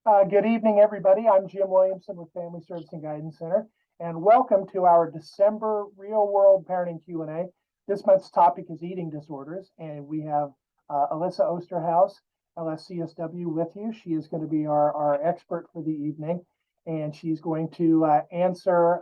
Good evening, everybody. I'm Jim Williamson with Family Service and Guidance Center, and welcome to our December Real World Parenting Q&A. This month's topic is eating disorders, and we have Alissa Osterhaus, LSCSW, with you. She is going to be our expert for the evening, and she's going to answer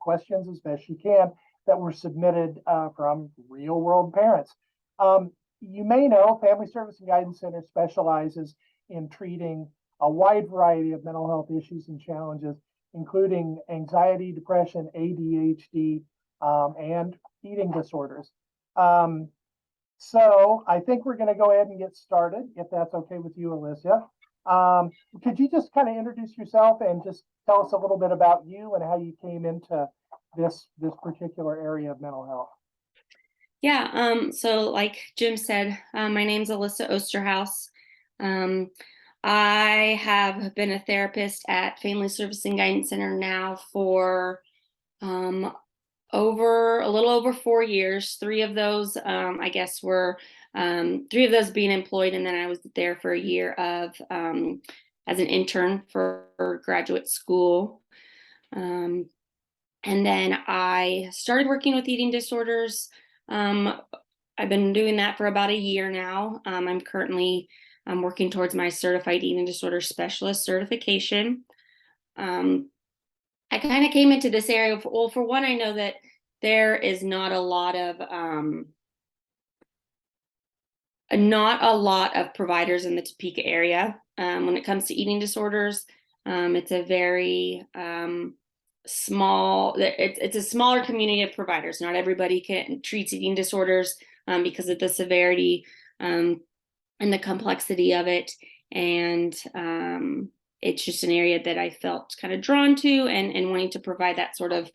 questions as best she can that were submitted from real world parents. You may know Family Service and Guidance Center specializes in treating a wide variety of mental health issues and challenges, including anxiety, depression, ADHD, and eating disorders. So I think we're going to go ahead and get started, if that's okay with you, Alissa. Could you just kind of introduce yourself and just tell us a little bit about you and how you came into this particular area of mental health? Yeah, so like Jim said, my name's Alissa Osterhaus. I have been a therapist at Family Service and Guidance Center now for a little over 4 years. Three of those, I guess, were 3 of those being employed, and then I was there for a year of as an intern for graduate school. And then I started working with eating disorders. I've been doing that for about a year now. I'm currently working towards my certified eating disorder specialist certification. I kind of came into this area, for one, I know that there is not a lot of providers in the Topeka area when it comes to eating disorders. It's a very it's a smaller community of providers. Not everybody treats eating disorders because of the severity and the complexity of it. And it's just an area that I felt kind of drawn to and wanting to provide that sort of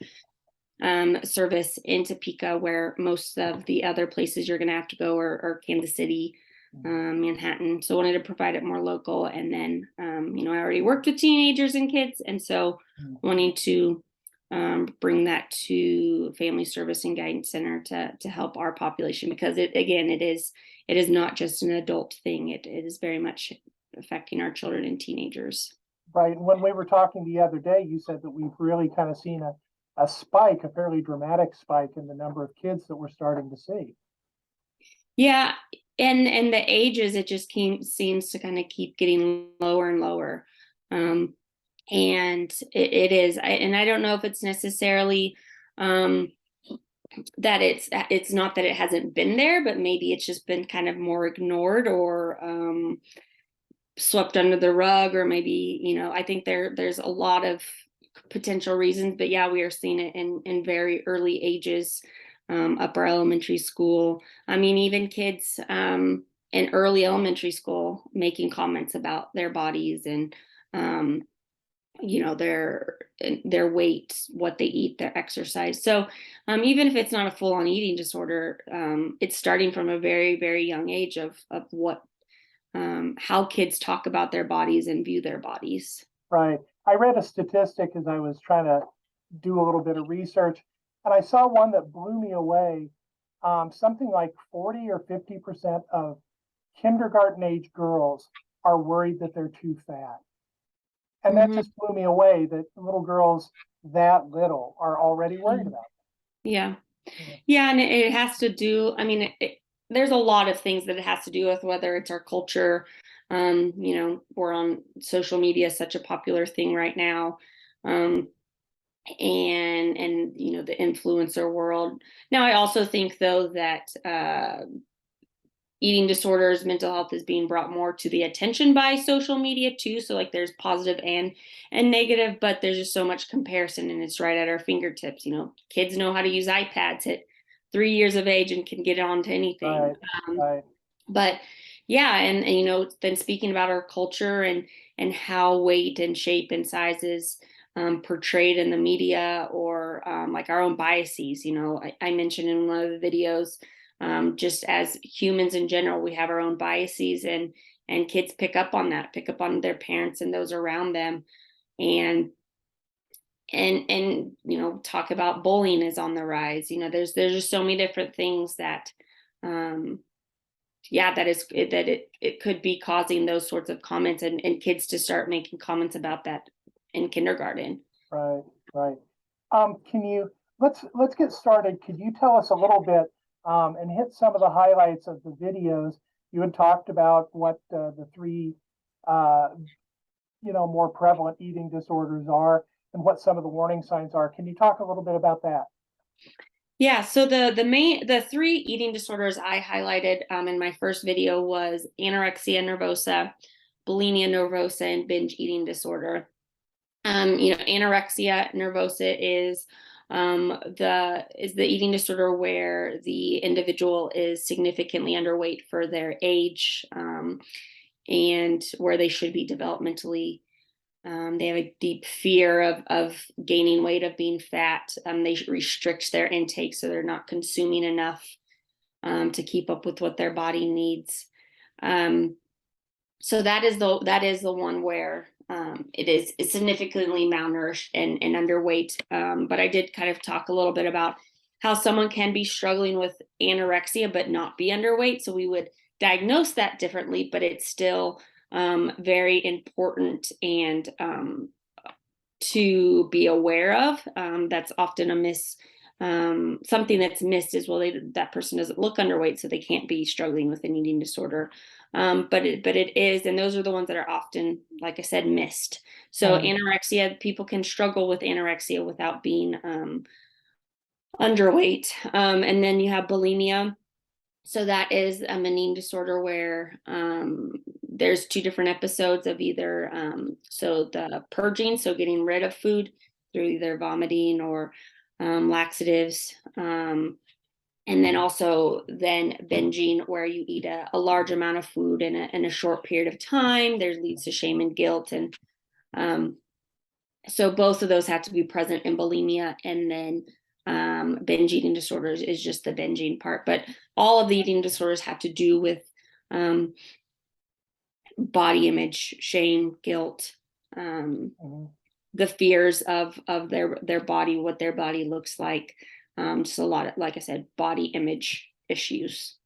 service in Topeka, where most of the other places you're going to have to go are Kansas City, Manhattan. So I wanted to provide it more local. And then, I already worked with teenagers and kids. And so wanting to bring that to Family Service and Guidance Center to help our population, because it is not just an adult thing. It is very much affecting our children and teenagers. Right. When we were talking the other day, you said that we've really kind of seen a spike, a fairly dramatic spike in the number of kids that we're starting to see. Yeah. And the ages, it just seems to kind of keep getting lower and lower. And it is, and I don't know if it's necessarily that it's not that it hasn't been there, but maybe it's just been kind of more ignored or swept under the rug, or maybe, I think there's a lot of potential reasons, but yeah, we are seeing it in very early ages, upper elementary school. I mean, even kids in early elementary school making comments about their bodies and their weight, what they eat, their exercise. So even if it's not a full-on eating disorder, it's starting from a very, very young age of what how kids talk about their bodies and view their bodies. Right. I read a statistic as I was trying to do a little bit of research, and I saw one that blew me away. Something like 40 or 50% of kindergarten age girls are worried that they're too fat. And that just blew me away, that little girls that little are already worried about it. Yeah. Yeah. And it has to do, there's a lot of things that it has to do with, whether it's our culture. We're on social media, such a popular thing right now. And the influencer world. Now, I also think, though, that eating disorders, mental health is being brought more to the attention by social media too. So like there's positive and negative, but there's just so much comparison, and it's right at our fingertips. Kids know how to use iPads at 3 years of age and can get onto anything. Right. But yeah, and then speaking about our culture and how weight and shape and sizes portrayed in the media, or like our own biases. I mentioned in one of the videos, just as humans in general, we have our own biases, and kids pick up on their parents and those around them, and talk about bullying is on the rise. There's just so many different things that yeah, it could be causing those sorts of comments, and kids to start making comments about that in kindergarten. Right, right. Let's get started. Could you tell us a little bit and hit some of the highlights of the videos? You had talked about what the three more prevalent eating disorders are and what some of the warning signs are. Can you talk a little bit about that? Yeah, so the three eating disorders I highlighted in my first video was anorexia nervosa, bulimia nervosa, and binge eating disorder. Anorexia nervosa is the eating disorder where the individual is significantly underweight for their age, and where they should be developmentally. They have a deep fear of gaining weight, of being fat. They restrict their intake, so they're not consuming enough to keep up with what their body needs. So that is the one where it's significantly malnourished and underweight. But I did kind of talk a little bit about how someone can be struggling with anorexia but not be underweight. So we would diagnose that differently, but it's still very important and to be aware of. That's often something that's missed is, well, that person doesn't look underweight, so they can't be struggling with an eating disorder. But it is, and those are the ones that are often, like I said, missed. So anorexia, people can struggle with anorexia without being underweight. And then you have bulimia. So that is an eating disorder where there's two different episodes of either so the purging, so getting rid of food through either vomiting or laxatives, and then also then binging, where you eat a large amount of food in a short period of time. There leads to shame and guilt, and so both of those have to be present in bulimia. And then binge eating disorders is just the binging part, but all of the eating disorders have to do with body image, shame, guilt, the fears of their body, what their body looks like. Just a lot of, like I said, body image issues.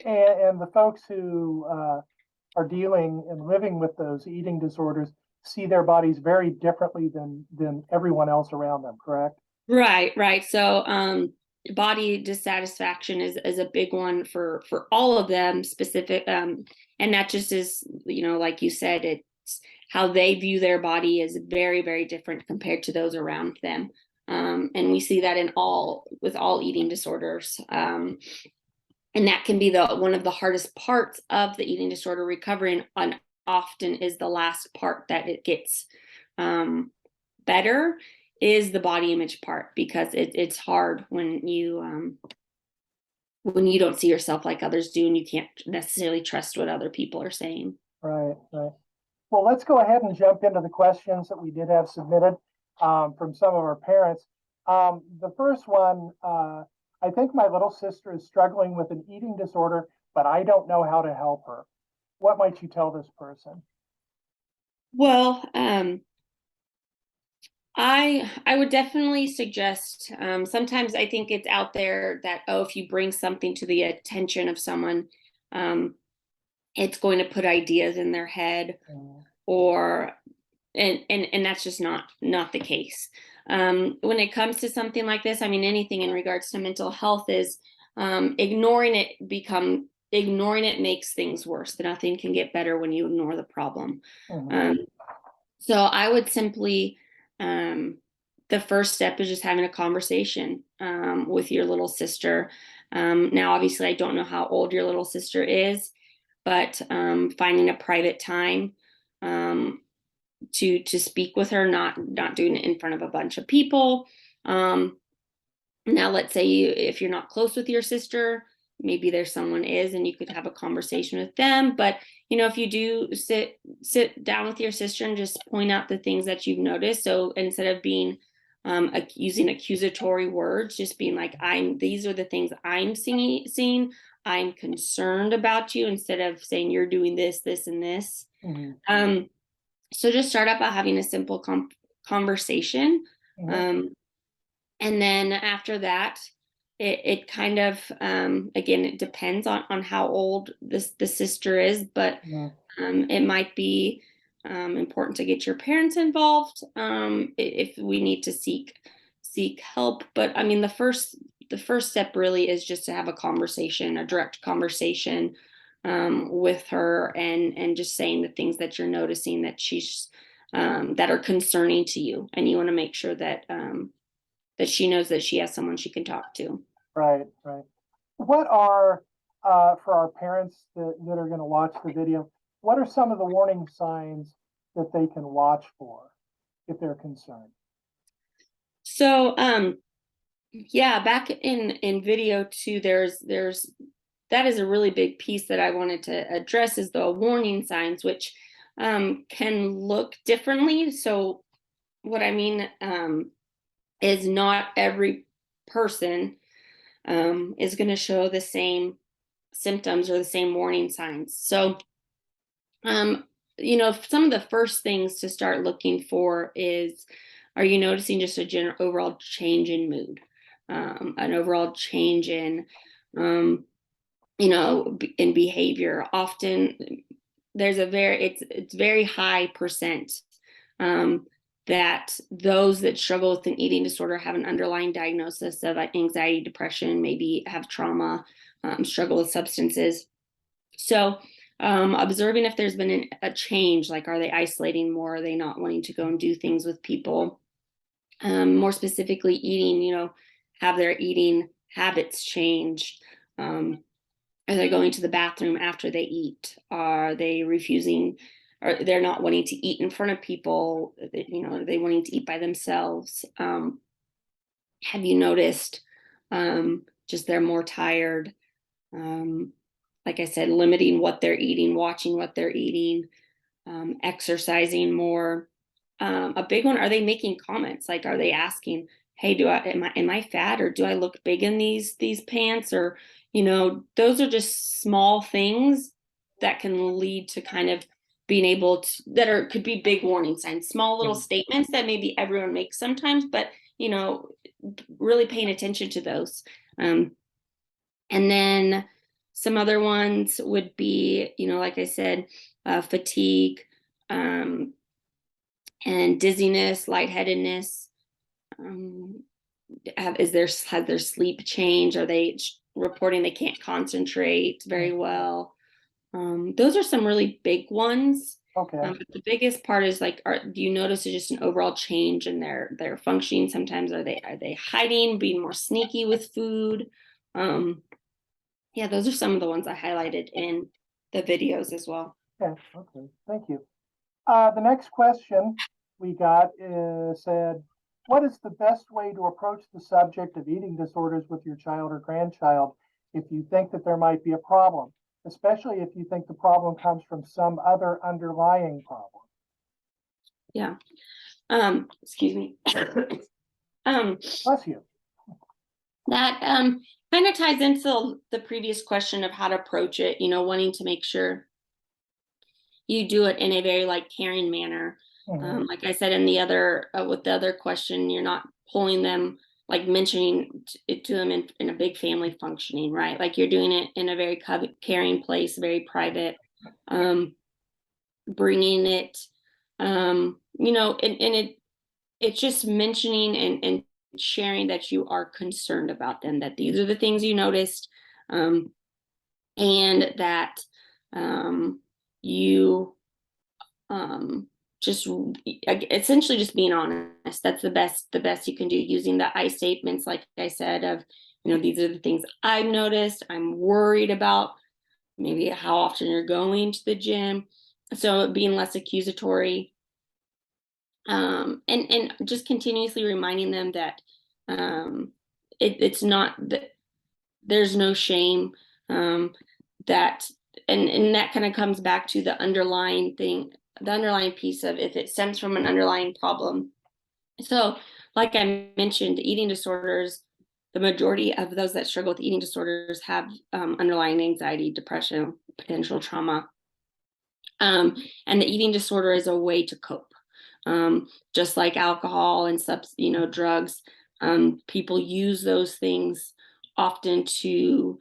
And the folks who are dealing and living with those eating disorders see their bodies very differently than everyone else around them, correct? Right. So body dissatisfaction is a big one for all of them, specific, and that just is, like you said, it's how they view their body is very, very different compared to those around them. And we see that with all eating disorders. And that can be one of the hardest parts of the eating disorder recovery, and often is the last part that it gets better, is the body image part, because it's hard when you don't see yourself like others do, and you can't necessarily trust what other people are saying. Right. Well, let's go ahead and jump into the questions that we did have submitted from some of our parents. The first one, I think my little sister is struggling with an eating disorder, but I don't know how to help her. What might you tell this person? Well, I would definitely suggest, sometimes I think it's out there that, if you bring something to the attention of someone, it's going to put ideas in their head, or and that's just not the case. When it comes to something like this, I mean, anything in regards to mental health is ignoring it makes things worse. Nothing can get better when you ignore the problem. So I would simply, the first step is just having a conversation with your little sister. Now, obviously, I don't know how old your little sister is, but finding a private time to speak with her, not doing it in front of a bunch of people. Now, let's say if you're not close with your sister, maybe there's someone is, and you could have a conversation with them. But if you do sit down with your sister and just point out the things that you've noticed, so instead of being using accusatory words, just being like, these are the things I'm seeing. I'm concerned about you, instead of saying you're doing this, this, and this. So just start out by having a simple conversation. And then after that, it kind of, again, it depends on how old the sister is, but Yeah. it might be important to get your parents involved if we need to seek help. But I mean, the first step really is just to have a conversation, a direct conversation with her, and just saying the things that you're noticing that she's that are concerning to you, and you want to make sure that that she knows that she has someone she can talk to. Right, right. What are, for our parents that are going to watch the video, what are some of the warning signs that they can watch for if they're concerned? So, yeah, back in video too, there's that is a really big piece that I wanted to address, is the warning signs, which can look differently. So what I mean is not every person is going to show the same symptoms or the same warning signs. So some of the first things to start looking for is, are you noticing just a general overall change in mood, an overall change in in behavior? Often there's it's very high percent that those that struggle with an eating disorder have an underlying diagnosis of anxiety, depression, maybe have trauma, struggle with substances. So observing if there's been a change, like are they isolating more? Are they not wanting to go and do things with people? More specifically, eating, have their eating habits changed? Are they going to the bathroom after they eat? Are they refusing, or they're not wanting to eat in front of people? Are they wanting to eat by themselves? Have you noticed just they're more tired? Like I said, limiting what they're eating, watching what they're eating, exercising more. A big one, are they making comments? Like, are they asking, hey, am I fat, or do I look big in these pants? Or, those are just small things that can lead to kind of being able to, could be big warning signs, small little statements that maybe everyone makes sometimes, but, really paying attention to those. And then some other ones would be, like I said, fatigue, and dizziness, lightheadedness. Has their sleep changed? Are they reporting they can't concentrate very well? Those are some really big ones. Okay. But the biggest part is like, do you notice just an overall change in their functioning? Sometimes are they hiding, being more sneaky with food? Yeah, those are some of the ones I highlighted in the videos as well. Okay, okay, thank you. The next question we got said, what is the best way to approach the subject of eating disorders with your child or grandchild if you think that there might be a problem, especially if you think the problem comes from some other underlying problem? Yeah. Excuse me. Bless you. That kind of ties into the previous question of how to approach it, wanting to make sure you do it in a very caring manner. Like I said in the other with the other question, you're not pulling them, like mentioning it to them in a big family functioning, right? Like you're doing it in a very caring place, very private, bringing it, and it's just mentioning and sharing that you are concerned about them, that these are the things you noticed, and that you just essentially just being honest. That's the best you can do, using the I statements, like I said, of these are the things I've noticed. I'm worried about maybe how often you're going to the gym, so being less accusatory, and just continuously reminding them that it's not that there's no shame, that and that kind of comes back to the underlying piece of if it stems from an underlying problem. So like I mentioned, eating disorders, the majority of those that struggle with eating disorders have underlying anxiety, depression, potential trauma, and the eating disorder is a way to cope. Just like alcohol and drugs, people use those things often to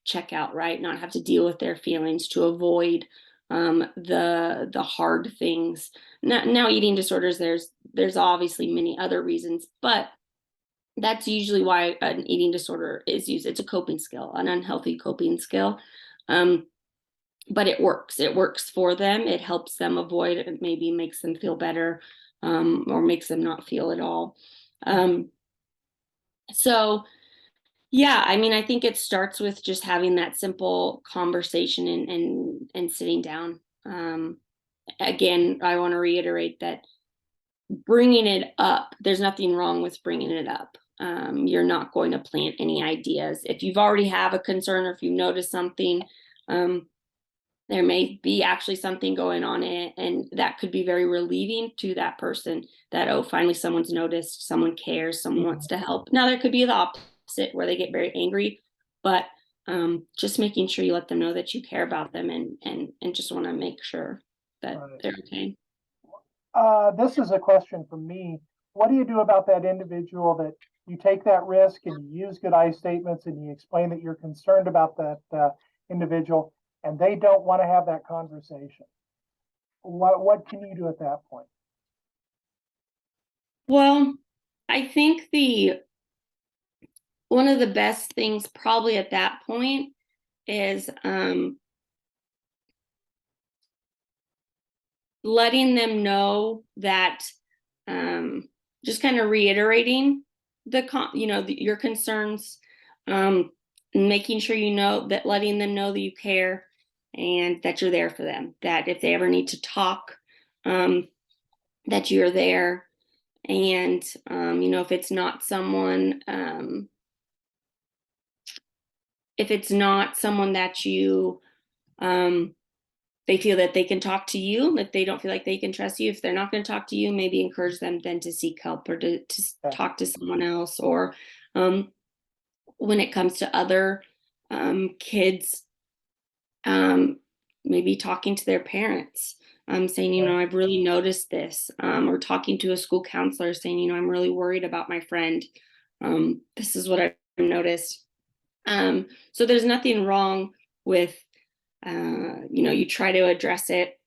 check out, right? Not have to deal with their feelings, to avoid the hard things. Now eating disorders, there's obviously many other reasons, but that's usually why an eating disorder is used. It's a coping skill, an unhealthy coping skill. But it works for them. It helps them avoid it, maybe makes them feel better, or makes them not feel at all. So yeah, I mean, I think it starts with just having that simple conversation and sitting down. Again, I want to reiterate that bringing it up, there's nothing wrong with bringing it up. You're not going to plant any ideas. If you've already have a concern, or if you notice something, there may be actually something going on in it, and that could be very relieving to that person, that, oh, finally someone's noticed, someone cares, someone wants to help. Now there could be the opposite, where they get very angry, but just making sure you let them know that you care about them, and just want to make sure that they're okay. This is a question from me. What do you do about that individual that you take that risk and you use good I statements and you explain that you're concerned about that individual, and they don't want to have that conversation? What can you do at that point? Well, I think one of the best things probably at that point is letting them know that, just kind of reiterating your concerns, making sure that, letting them know that you care and that you're there for them, that if they ever need to talk, that you're there. And if it's not someone that you they feel that they can talk to you, if they don't feel like they can trust you, if they're not going to talk to you, maybe encourage them then to seek help, or to talk to someone else. Or when it comes to other kids, maybe talking to their parents, saying, I've really noticed this, or talking to a school counselor saying, I'm really worried about my friend. This is what I've noticed. So there's nothing wrong with, you try to address it.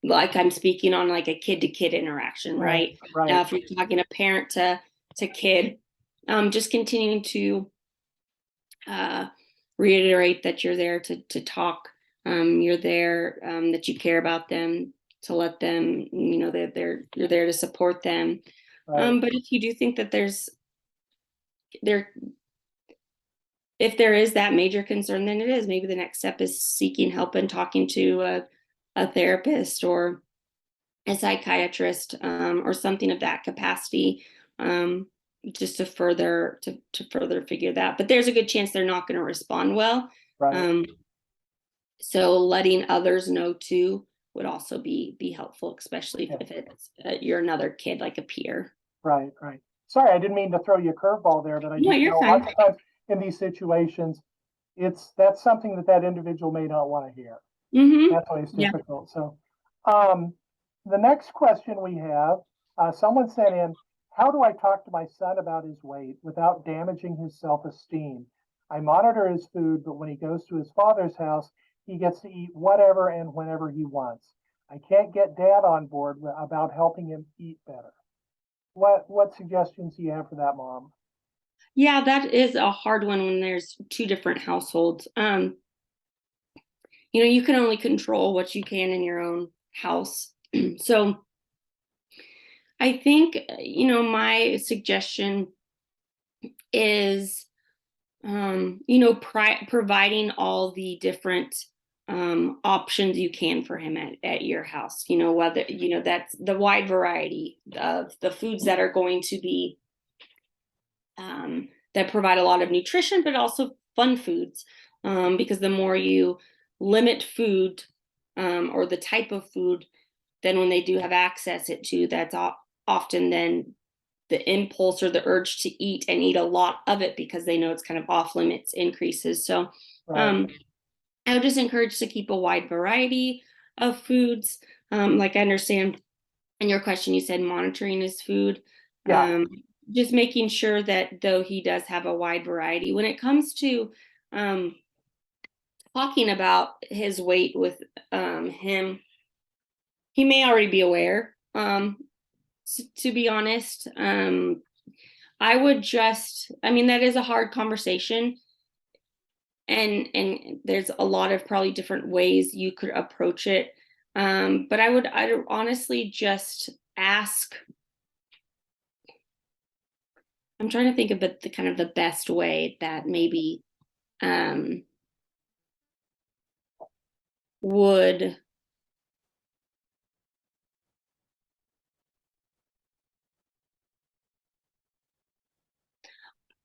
Like I'm speaking on like a kid to kid interaction, right? Now, if you're talking a parent to kid, just continuing to reiterate that you're there to talk. You're there, that you care about them, to let them, that you're there to support them. But if you do think that if there is that major concern, then it is maybe the next step is seeking help and talking to a therapist or a psychiatrist, or something of that capacity, just to further figure that. But there's a good chance they're not going to respond well. So letting others know too would also be helpful, especially if it's you're another kid, like a peer. Right. Sorry, I didn't mean to throw you a curveball there, but you're fine. lots of times in these situations, that's something that individual may not want to hear. Mm-hmm. That's why it's difficult. So the next question we have, someone sent in, how do I talk to my son about his weight without damaging his self-esteem? I monitor his food, but when he goes to his father's house, he gets to eat whatever and whenever he wants. I can't get dad on board about helping him eat better. What suggestions do you have for that, Mom? Yeah, that is a hard one when there's two different households. You can only control what you can in your own house. So I think, my suggestion is, providing all the different options you can for him at your house, whether, that's the wide variety of the foods that are going to be, that provide a lot of nutrition, but also fun foods, because the more you limit food, or the type of food, then when they do have access to, that's often then the impulse or the urge to eat and eat a lot of it because they know it's kind of off limits increases. So I would just encourage to keep a wide variety of foods. Like I understand in your question, you said monitoring his food. just making sure that though he does have a wide variety when it comes to talking about his weight with him, he may already be aware. To be honest, I would just, I mean, that is a hard conversation, and there's a lot of probably different ways you could approach it. But I'd honestly just ask. I'm trying to think of the kind of the best way that maybe would.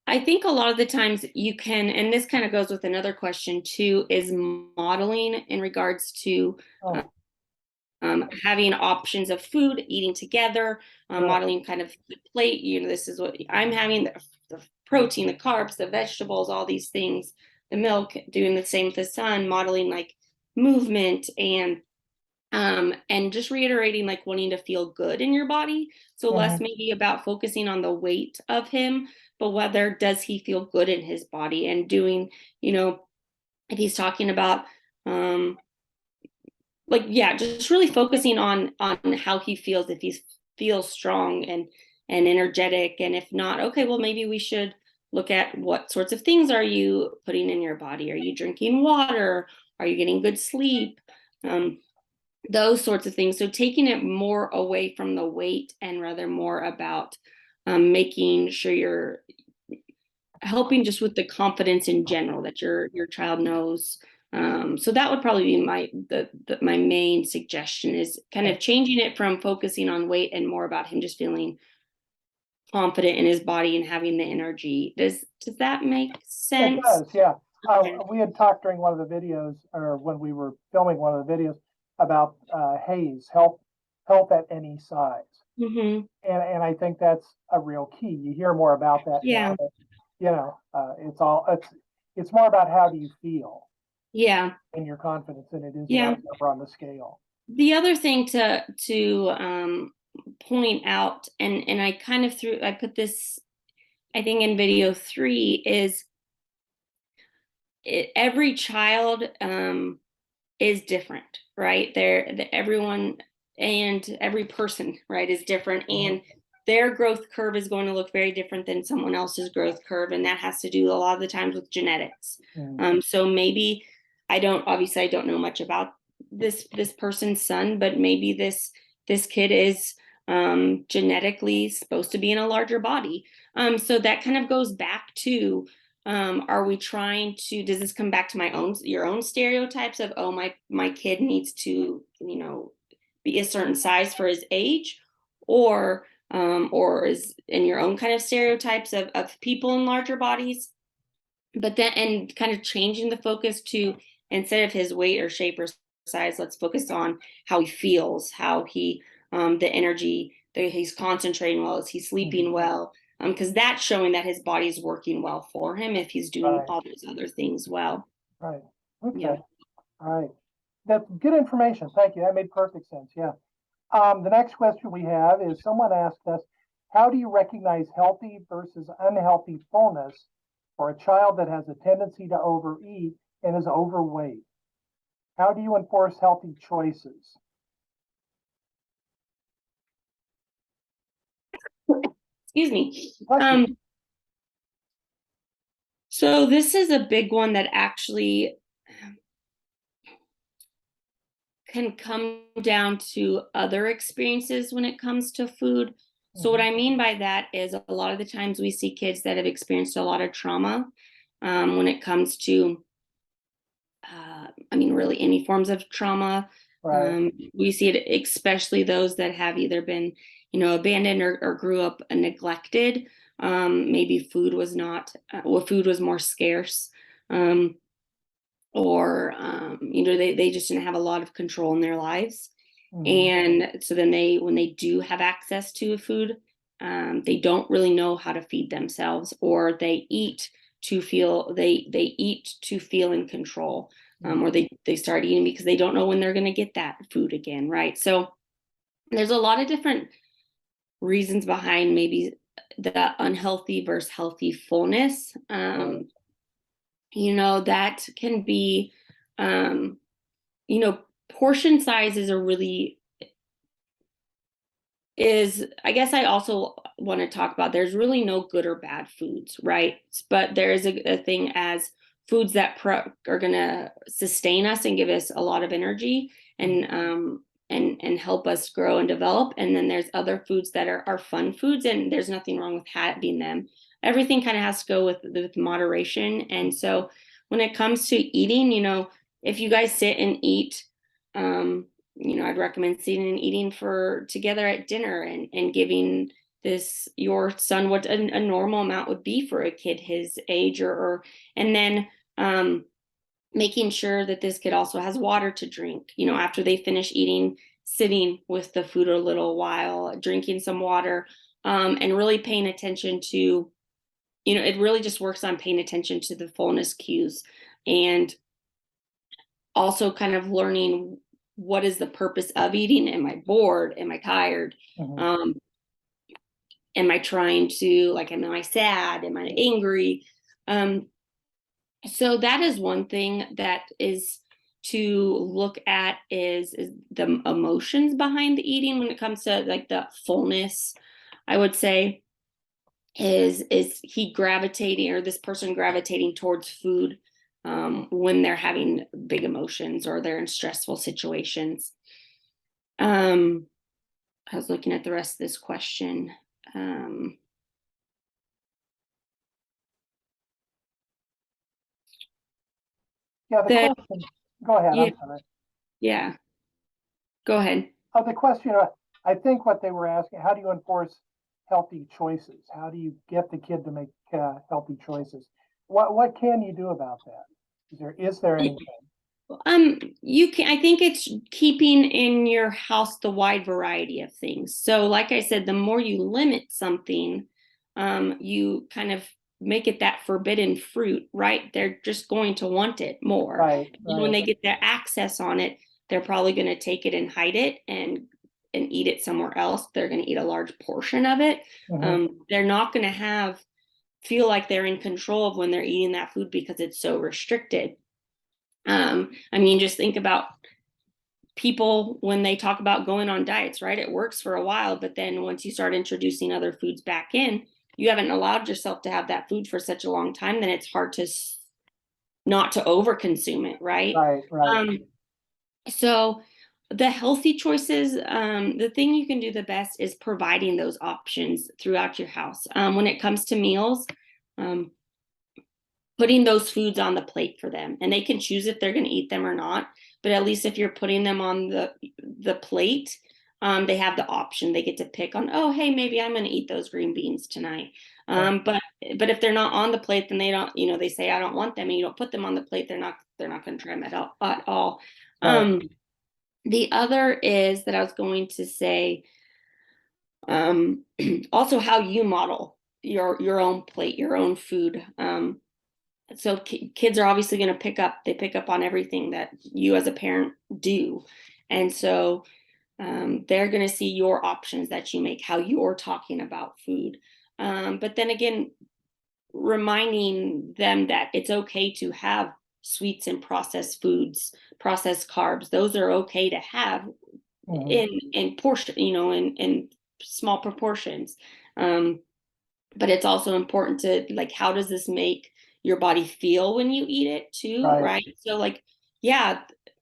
I think a lot of the times you can, and this kind of goes with another question too, is modeling in regards to Oh, having options of food, eating together, right. modeling kind of the plate. You know, this is what I'm having: the protein, the carbs, the vegetables, all these things, the milk. Doing the same with the son, modeling like movement and just reiterating like wanting to feel good in your body. So less Mhm. maybe about focusing on the weight of him, but whether does he feel good in his body, and doing, you know, if he's talking about like, yeah, just really focusing on how he feels, if he feels strong and energetic, and if not, okay, well maybe we should look at what sorts of things are you putting in your body. Are you drinking water? Are you getting good sleep? Those sorts of things. So taking it more away from the weight and rather more about making sure you're helping just with the confidence in general that your child knows. So that would probably be my main suggestion, is kind of changing it from focusing on weight and more about him just feeling confident in his body and having the energy. Does that make It sense? does, yeah. Okay. We had talked during one of the videos, or when we were filming one of the videos, about Hayes, health at any size. Mm-hmm. And I think that's a real key. You hear more about that now, Yeah. but it's more about how do you feel Yeah. and your confidence than it is Yeah. about number on the scale. The other thing to point out, and I put this, I think, in video 3, is every child is different, right? Everyone and every person, right, is different, and their growth curve is going to look very different than someone else's growth curve, and that has to do a lot of the times with genetics. So maybe I don't know much about this person's son, but maybe this kid is genetically supposed to be in a larger body. So that kind of goes back to, are we trying to, does this come back to your own stereotypes of, oh, my kid needs to, you know, be a certain size for his age, or is in your own kind of stereotypes of people in larger bodies, but then, and kind of changing the focus to, instead of his weight or shape or size, let's focus on how he feels, how he the energy that he's concentrating well, is he sleeping well, because that's showing that his body's working well for him if he's doing Right, all those other things well. right. Yeah. Okay, all right. That's good information. Thank you. That made perfect sense. Yeah. The next question we have is, someone asked us, how do you recognize healthy versus unhealthy fullness for a child that has a tendency to overeat and is overweight? How do you enforce healthy choices? Excuse me. Bless you. So this is a big one that actually can come down to other experiences when it comes to food. So what I mean by that is, a lot of the times we see kids that have experienced a lot of trauma when it comes to, I mean, really any forms of trauma. Right. We see it, especially those that have either been, you know, abandoned or grew up neglected. Maybe food was not, food was more scarce. Or you know, they just didn't have a lot of control in their lives, and so then when they do have access to food, they don't really know how to feed themselves, or they eat to feel, they eat to feel in control, or they start eating because they don't know when they're going to get that food again, right? So there's a lot of different reasons behind maybe the unhealthy versus healthy fullness. That can be, portion size I guess I also want to talk about, there's really no good or bad foods, right? But there is a thing as foods that are going to sustain us and give us a lot of energy and help us grow and develop. And then there's other foods that are fun foods, and there's nothing wrong with having them. Everything kind of has to go with moderation. And so when it comes to eating, if you guys sit and eat, I'd recommend sitting and eating together at dinner and giving your son what a normal amount would be for a kid his age, and then making sure that this kid also has water to drink, after they finish eating, sitting with the food a little while, drinking some water, and really paying attention to, it really just works on paying attention to the fullness cues, and also kind of learning, what is the purpose of eating? Am I bored? Am I tired? Am I trying to, am I sad? Am I angry? So that is one thing that is to look at is the emotions behind the eating when it comes to the fullness. I would say is he gravitating, or this person gravitating towards food when they're having big emotions or they're in stressful situations. I was looking at the rest of this question. Question. Go ahead. Yeah, I'm sorry. Yeah. Go ahead. The question, I think what they were asking, how do you enforce healthy choices? How do you get the kid to make healthy choices? What can you do about that? Is there anything? I think it's keeping in your house the wide variety of things. So like I said, the more you limit something, you kind of make it that forbidden fruit, right? They're just going to want it more. Right. When they get their access on it, they're probably going to take it and hide it and eat it somewhere else. They're going to eat a large portion of it. They're not going to feel like they're in control of when they're eating that food because it's so restricted. Just think about people when they talk about going on diets, right? It works for a while, but then once you start introducing other foods back in, you haven't allowed yourself to have that food for such a long time, then it's hard to not to overconsume it, right? Right. So the healthy choices, the thing you can do the best is providing those options throughout your house. When it comes to meals, putting those foods on the plate for them, and they can choose if they're going to eat them or not. But at least if you're putting them on the plate, they have the option. They get to pick on, oh, hey, maybe I'm going to eat those green beans tonight. But if they're not on the plate, then they don't, they say, I don't want them, and you don't put them on the plate, they're not going to try them at all. The other is that I was going to say, also how you model your own plate, your own food. So kids are obviously going to pick up on everything that you as a parent do. And so they're going to see your options that you make, how you're talking about food. But then again, reminding them that it's okay to have sweets and processed foods, processed carbs. Those are okay to have in portion, in small proportions. But it's also important to how does this make your body feel when you eat it too, right? So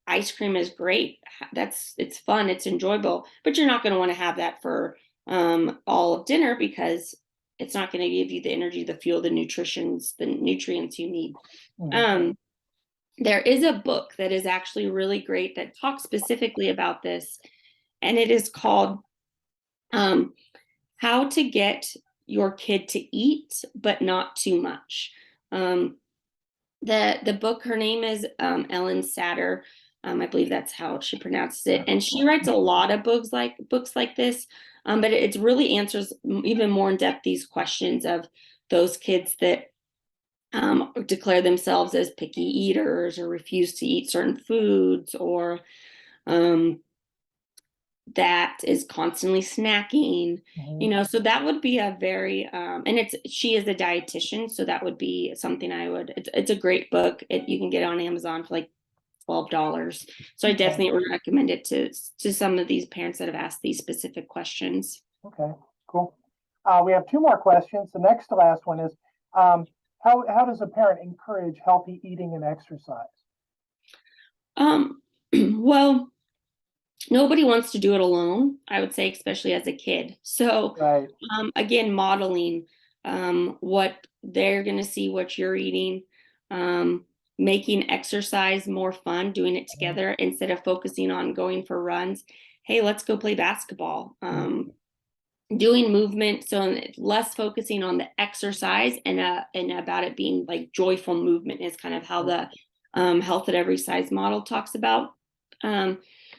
ice cream is great. It's fun, it's enjoyable, but you're not going to want to have that for all of dinner because it's not going to give you the energy, the fuel, the nutrients you need. There is a book that is actually really great that talks specifically about this, and it is called How to Get Your Kid to Eat but Not Too Much. The book, her name is Ellen Satter. I believe that's how she pronounces it, and she writes a lot of books like this. But it really answers even more in depth these questions of those kids that declare themselves as picky eaters or refuse to eat certain foods, or that is constantly snacking, Mhm. you know, so that would be a very and she is a dietitian, so that would be something it's a great book. You can get it on Amazon for like $12. So I Okay. definitely would recommend it to some of these parents that have asked these specific questions. Okay, cool. We have two more questions. The next to last one is, how does a parent encourage healthy eating and exercise? Well, nobody wants to do it alone, I would say, especially as a kid. So, Right. again, modeling what they're going to see, what you're eating, making exercise more fun, doing it together instead of focusing on going for runs. Hey, let's go play basketball. Doing movement, so less focusing on the exercise and about it being like joyful movement is kind of how the health at every size model talks about.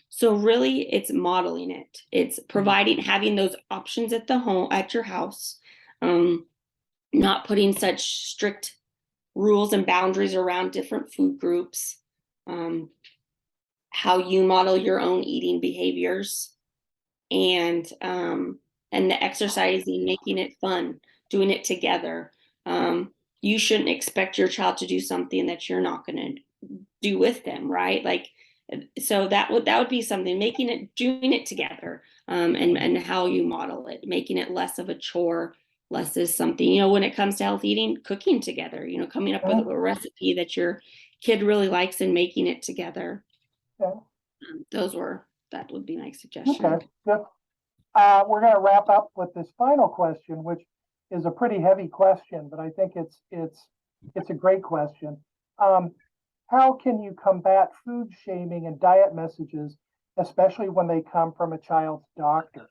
So really, it's modeling it. It's providing, having those options at the home, at your house, not putting such strict rules and boundaries around different food groups. How you model your own eating behaviors, and the exercising, making it fun, doing it together. You shouldn't expect your child to do something that you're not going to do with them, right? Like, so that would be something, doing it together, and how you model it, making it less of a chore, less is something, you know, when it comes to health eating, cooking together, you know, coming up with a recipe that your kid really likes and making it together. Okay. That would be my Okay, suggestion. good. We're going to wrap up with this final question, which is a pretty heavy question, but I think it's a great question. How can you combat food shaming and diet messages, especially when they come from a child's doctor?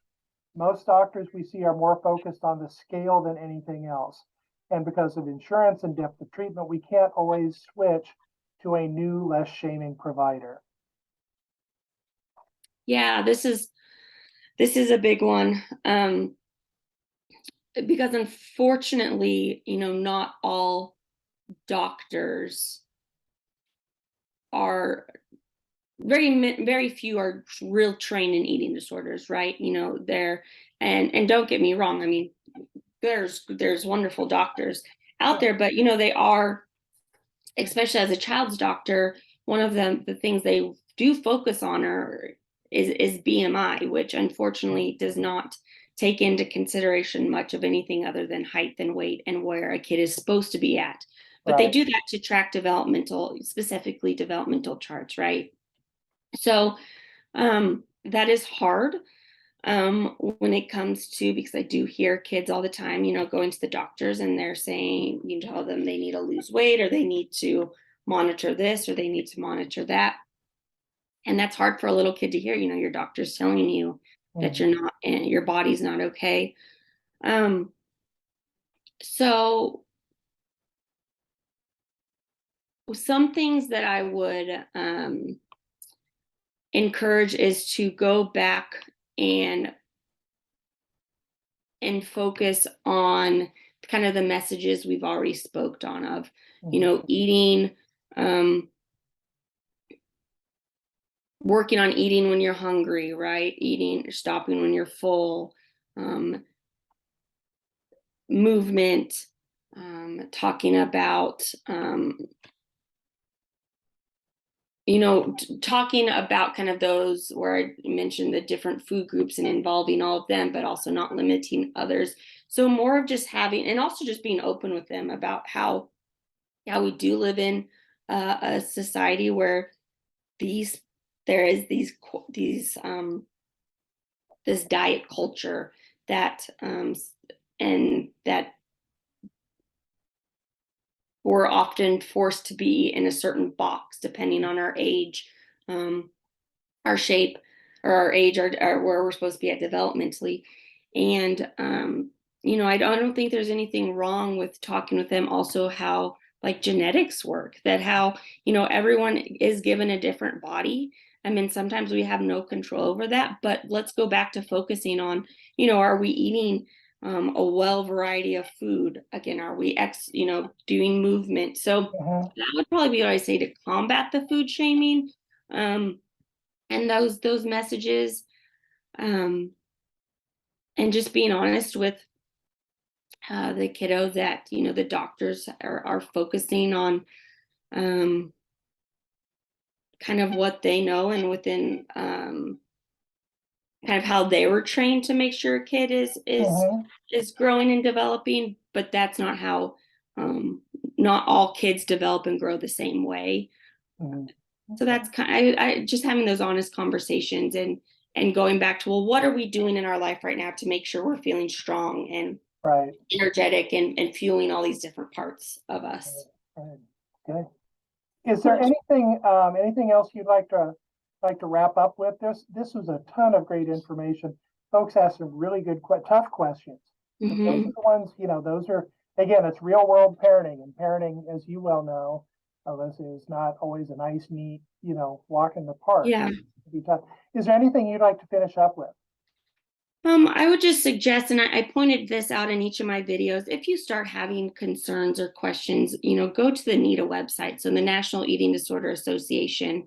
Most doctors we see are more focused on the scale than anything else. And because of insurance and depth of treatment, we can't always switch to a new, less shaming provider. Yeah, this is a big one, because unfortunately, you know, not all doctors are, very few are real trained in eating disorders, right? You know, and don't get me wrong, I mean, there's wonderful doctors out there, but you know, they are, especially as a child's doctor, one of the things they do focus on is BMI, which unfortunately does not take into consideration much of anything other than height and weight and where a kid is supposed to be at. But they do that to track specifically developmental charts, right? So that is hard when it comes to, because I do hear kids all the time, you know, going to the doctors and they're saying, you tell them they need to lose weight or they need to monitor this or they need to monitor that. And that's hard for a little kid to hear, you know, your doctor's telling you that you're not, and your body's not okay. So some things that I would encourage is to go back and focus on kind of the messages we've already spoke on of, you know, eating, working on eating when you're hungry, right? Stopping when you're full, movement, talking about, you know, talking about kind of those where I mentioned the different food groups and involving all of them, but also not limiting others. So more of just having, and also just being open with them about how, yeah, we do live in a society where there is this diet culture that, and that we're often forced to be in a certain box depending on our age, our shape, or our age, or where we're supposed to be at developmentally. And you know, I don't think there's anything wrong with talking with them also how like genetics work, that how, you know, everyone is given a different body. I mean, sometimes we have no control over that, but let's go back to focusing on, you know, are we eating a variety of food? Again, are we you know, doing movement? So that would probably be what I say to combat the food shaming, and those messages. And just being honest with the kiddo that, you know, the doctors are focusing on kind of what they know and within kind of how they were trained to make sure a kid is growing and developing, but that's not how not all kids develop and grow the same way. So that's kind of, I just having those honest conversations and going back to, well, what are we doing in our life right now to make sure we're feeling strong and Right. energetic and fueling all these different parts of us. Right. Okay. Is there anything else you'd like to wrap up with? This was a ton of great information. Folks asked some really good, tough questions. But those are the ones, you know, those are, again, it's real world parenting, and parenting, as you well know, Alissa, is not always a nice, neat, you know, walk in the park. Yeah. It'd be tough. Is there anything you'd like to finish up with? I would just suggest, and I pointed this out in each of my videos, if you start having concerns or questions, you know, go to the NEDA website, so the National Eating Disorder Association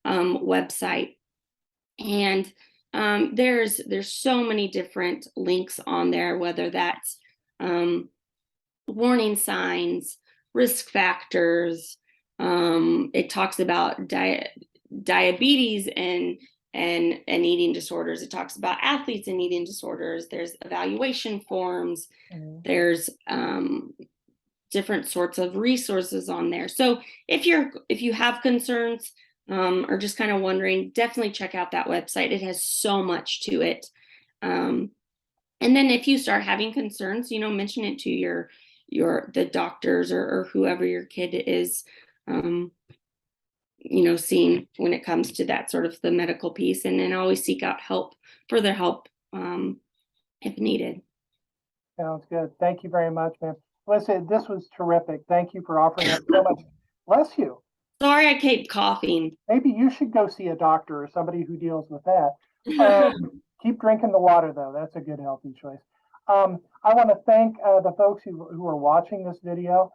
website. And there's so many different links on there, whether that's warning signs, risk factors. It talks about diabetes and eating disorders. It talks about athletes and eating disorders. There's evaluation forms. There's different sorts of resources on there. So if you have concerns or just kind of wondering, definitely check out that website. It has so much to it. And then if you start having concerns, you know, mention it to the doctors or whoever your kid is you know, seeing when it comes to that sort of the medical piece, and then always seek out further help if needed. Sounds good. Thank you very much, ma'am. Listen, this was terrific. Thank you for offering up so much. Bless you. Sorry, I keep coughing. Maybe you should go see a doctor or somebody who deals with that. Keep drinking the water, though. That's a good, healthy choice. I want to thank the folks who are watching this video.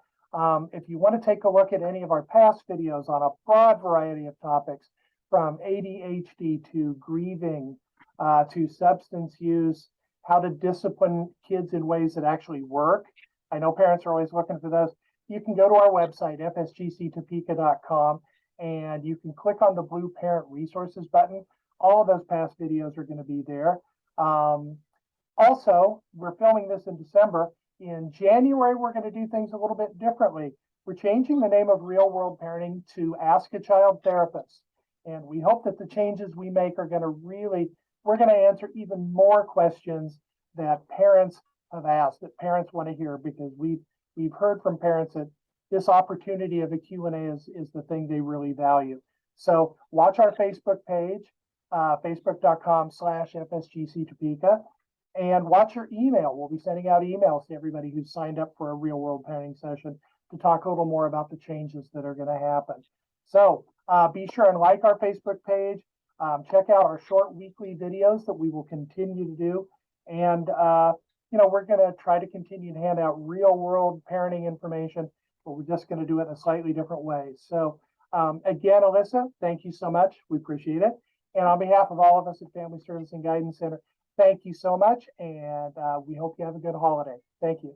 If you want to take a look at any of our past videos on a broad variety of topics, from ADHD to grieving to substance use, how to discipline kids in ways that actually work. I know parents are always looking for those. You can go to our website, fsgctopeka.com, and you can click on the blue Parent Resources button. All of those past videos are going to be there. Also, we're filming this in December. In January, we're going to do things a little bit differently. We're changing the name of Real World Parenting to Ask a Child Therapist. And we hope that the changes we make are going to we're going to answer even more questions that parents have asked, that parents want to hear, because we've heard from parents that this opportunity of a Q&A is the thing they really value. So watch our Facebook page, facebook.com/FSGC-Topeka, and watch your email. We'll be sending out emails to everybody who's signed up for a real world parenting session to talk a little more about the changes that are going to happen. So be sure and like our Facebook page. Check out our short weekly videos that we will continue to do. And, you know, we're going to try to continue to hand out real world parenting information, but we're just going to do it in a slightly different way. So again, Alissa, thank you so much. We appreciate it. And on behalf of all of us at Family Service and Guidance Center, thank you so much. And we hope you have a good holiday. Thank you.